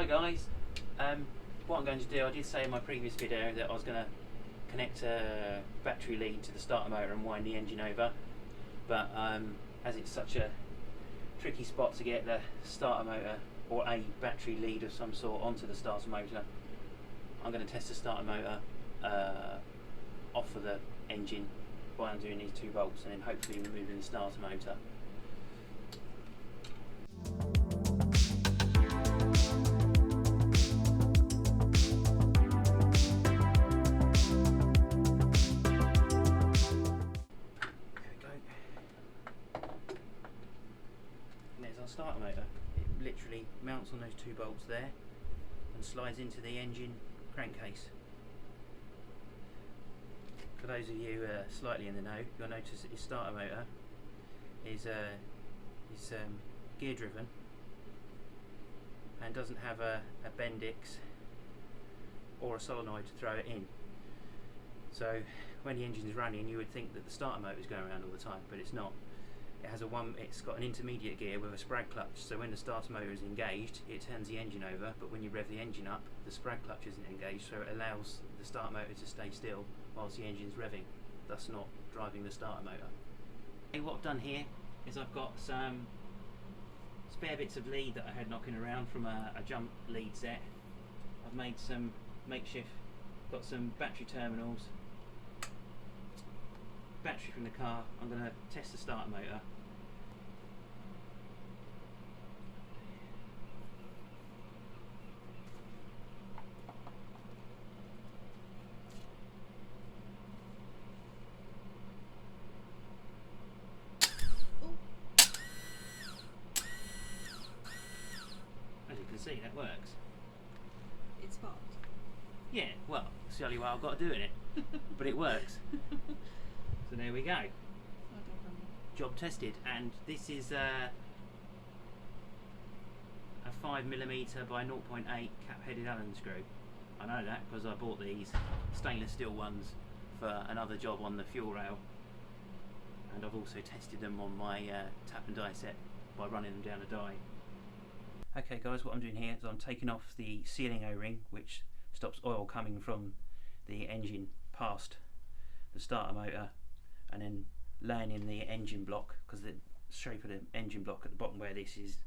Hi guys, what I'm going to do, I did say in my previous video that I was going to connect a battery lead to the starter motor and wind the engine over, but as it's such a tricky spot to get the starter motor or a battery lead of some sort onto the starter motor, I'm going to test the starter motor off of the engine by undoing these 2 bolts and then hopefully removing the starter motor. Starter motor, it literally mounts on those 2 bolts there and slides into the engine crankcase. For those of you slightly in the know, you'll notice that your starter motor is gear driven and doesn't have a Bendix or a solenoid to throw it in. So when the engine is running, you would think that the starter motor is going around all the time, but it's not. It's got an intermediate gear with a sprag clutch, so when the starter motor is engaged it turns the engine over, but when you rev the engine up the sprag clutch isn't engaged, so it allows the starter motor to stay still whilst the engine's revving, thus not driving the starter motor. Okay, what I've done here is I've got some spare bits of lead that I had knocking around from a jump lead set. I've made some makeshift, got some battery terminals, battery from the car. I'm going to test the starter motor. As you can see, that works. It's sparked. Yeah, well, it's the only way I've got to do it, but it works. So there we go. Job tested, and this is a 5mm by 0.8 cap-headed Allen screw. I know that because I bought these stainless steel ones for another job on the fuel rail, and I've also tested them on my tap and die set by running them down a die. Okay guys, what I'm doing here is I'm taking off the sealing O-ring which stops oil coming from the engine past the starter motor, and then laying in the engine block, because the shape of the engine block at the bottom where this is,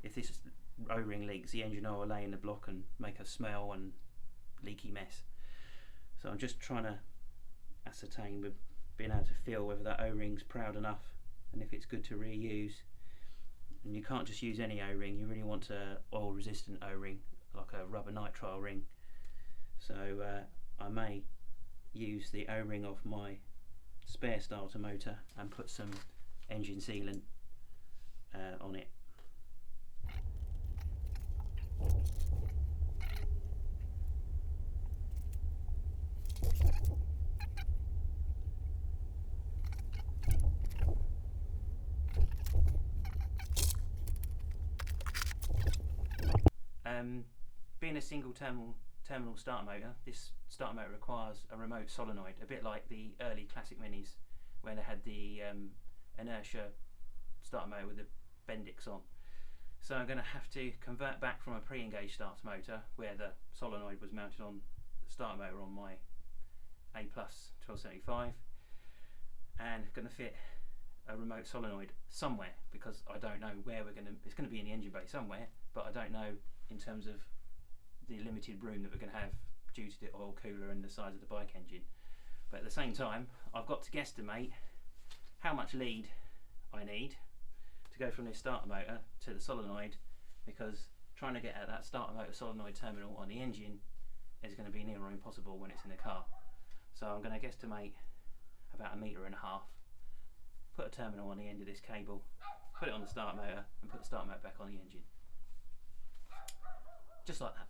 if this O-ring leaks, the engine oil will lay in the block and make a smell and leaky mess. So I'm just trying to ascertain, with being able to feel whether that O-ring's proud enough and if it's good to reuse. And you can't just use any O-ring, you really want a oil resistant O-ring, like a rubber nitrile ring. So I may use the O-ring of my spare starter motor and put some engine sealant on it. Being a single terminal starter motor, this starter motor requires a remote solenoid, a bit like the early classic minis where they had the inertia starter motor with the Bendix on. So I'm going to have to convert back from a pre-engaged starter motor where the solenoid was mounted on the starter motor on my A+ 1275, and going to fit a remote solenoid somewhere, because I don't know where it's going to be in the engine bay somewhere, but I don't know in terms of the limited room that we're going to have due to the oil cooler and the size of the bike engine. But at the same time, I've got to guesstimate how much lead I need to go from this starter motor to the solenoid, because trying to get at that starter motor solenoid terminal on the engine is going to be near or impossible when it's in the car. So I'm going to guesstimate about 1.5 meters, put a terminal on the end of this cable, put it on the starter motor and put the starter motor back on the engine. Just like that.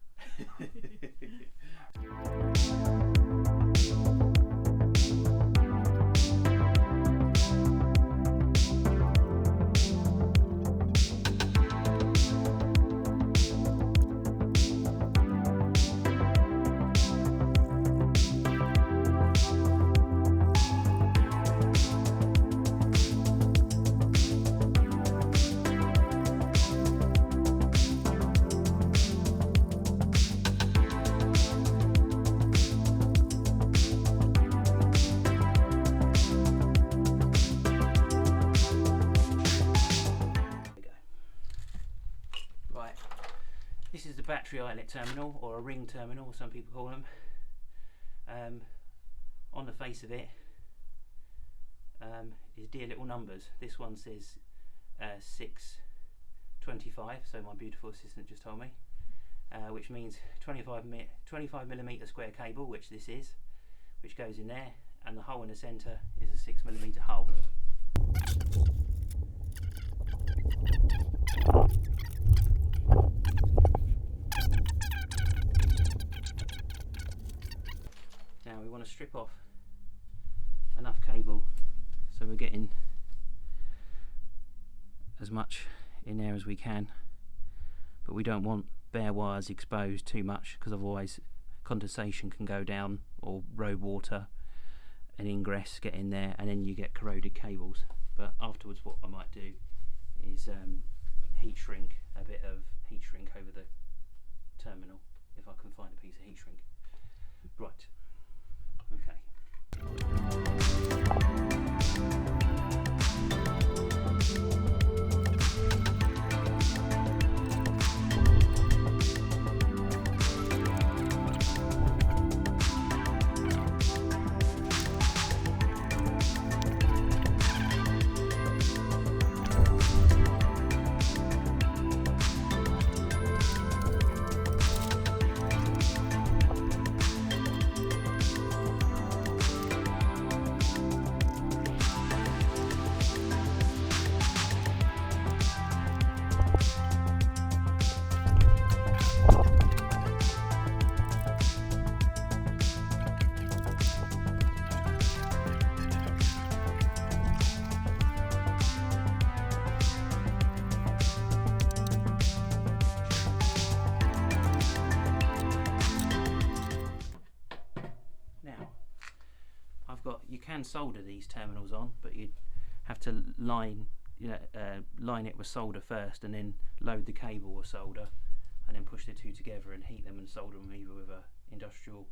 This is the battery eyelet terminal, or a ring terminal, some people call them. On the face of it is dear little numbers. This one says 625, so my beautiful assistant just told me, which means 25 millimeter square cable, which this is, which goes in there, and the hole in the centre is a 6mm hole. Now we want to strip off enough cable so we're getting as much in there as we can, but we don't want bare wires exposed too much, because otherwise condensation can go down, or road water and ingress get in there, and then you get corroded cables. But afterwards what I might do is heat shrink, a bit of heat shrink over the terminal, if I can find a piece of heat shrink. Right, okay. You can solder these terminals on, but you'd have to line it with solder first, and then load the cable with solder, and then push the two together and heat them and solder them either with a industrial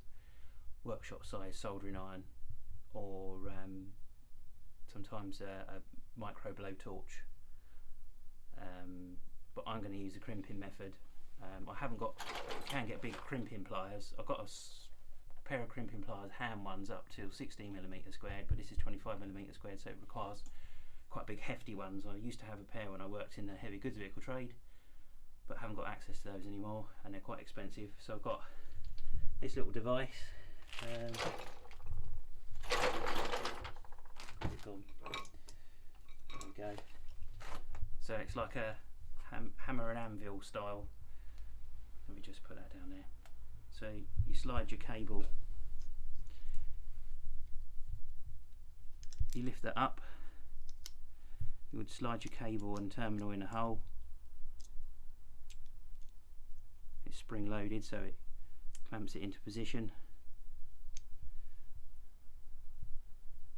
workshop size soldering iron, or sometimes a micro blow torch. But I'm going to use the crimping method. I haven't got, you can get big crimping pliers. I've got a pair of crimping pliers, hand ones up to 16mm squared, but this is 25mm squared, so it requires quite big hefty ones. I used to have a pair when I worked in the heavy goods vehicle trade, but haven't got access to those anymore, and they're quite expensive. So I've got this little device. There we go. So it's like a hammer and anvil style. Let me just put that down there. So you slide your cable, you lift that up, you would slide your cable and terminal in a hole. It's spring loaded, so it clamps it into position,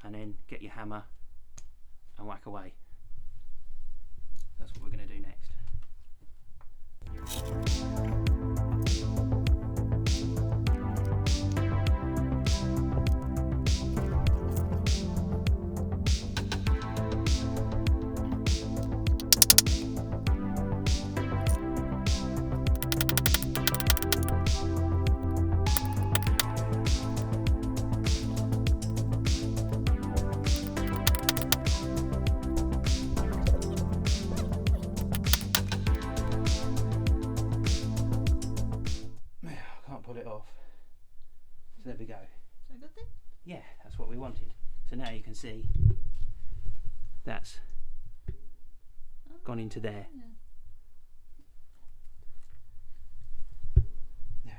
and then get your hammer and whack away. That's what we're going to do next. So there we go. Is that a good thing? Yeah, that's what we wanted. So now you can see that's gone into there. Yeah. There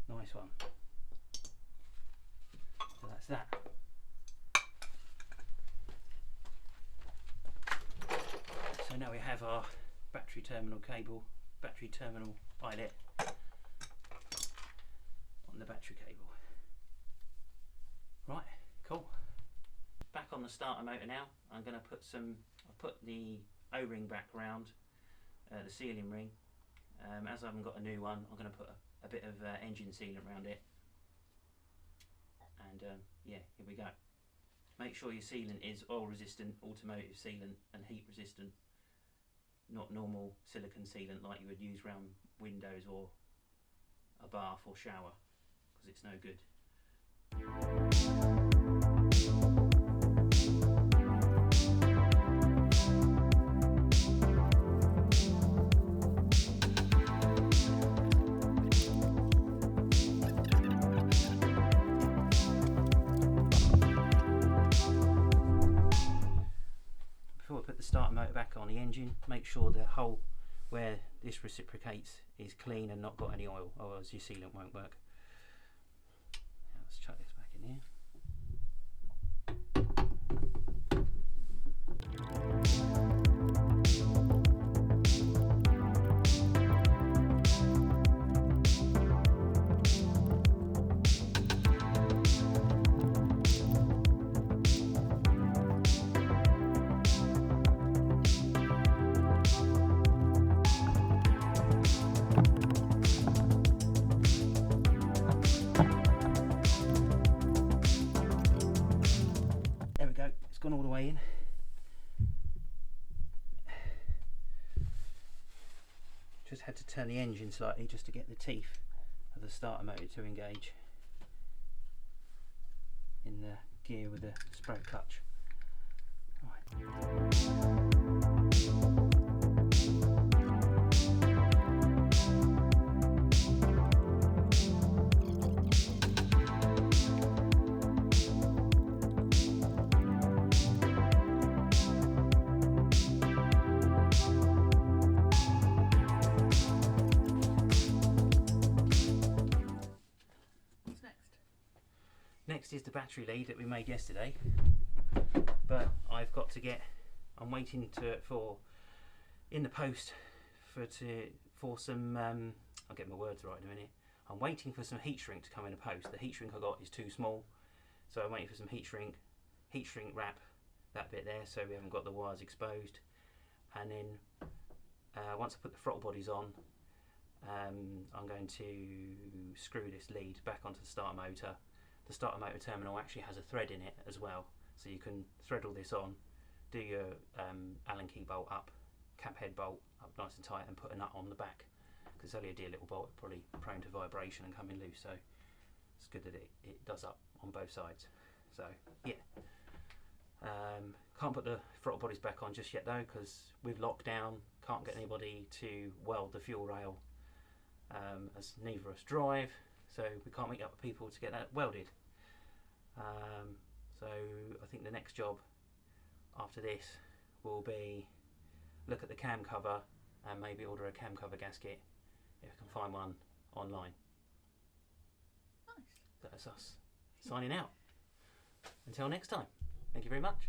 we go. Nice one. So that's that. So now we have our battery terminal cable, battery terminal eyelet on the battery cable. Right, cool. Back on the starter motor now. I'm going to put I've put the O-ring back around the sealing ring. As I haven't got a new one, I'm going to put a bit of engine sealant around it. And yeah, here we go. Make sure your sealant is oil resistant, automotive sealant and heat resistant. not normal silicone sealant like you would use around windows or a bath or shower, because it's no good. Before we put the starter motor back on the engine, make sure the hole where this reciprocates is clean and not got any oil, or else your sealant won't work. Now let's chuck this back in here. There we go, it's gone all the way in. Just had to turn the engine slightly just to get the teeth of the starter motor to engage in the gear with the spray clutch. Right. What's next? Next is the battery lead that we made yesterday, but I've got to get, I'm waiting for in the post for some, I'll get my words right in a minute. I'm waiting for some heat shrink to come in the post. The heat shrink I got is too small, so I'm waiting for some heat shrink wrap that bit there so we haven't got the wires exposed. And then once I put the throttle bodies on, I'm going to screw this lead back onto the starter motor. The starter motor terminal actually has a thread in it as well, so you can thread all this on, do your Allen key bolt up, cap head bolt up nice and tight, and put a nut on the back, because it's only a dear little bolt, probably prone to vibration and coming loose, so it's good that it does up on both sides. So yeah, can't put the throttle bodies back on just yet though, because with lockdown can't get anybody to weld the fuel rail, as neither of us drive, so we can't meet up with people to get that welded. So I think the next job after this will be look at the cam cover and maybe order a cam cover gasket if I can find one online. Nice. That's us signing out. Until next time, thank you very much.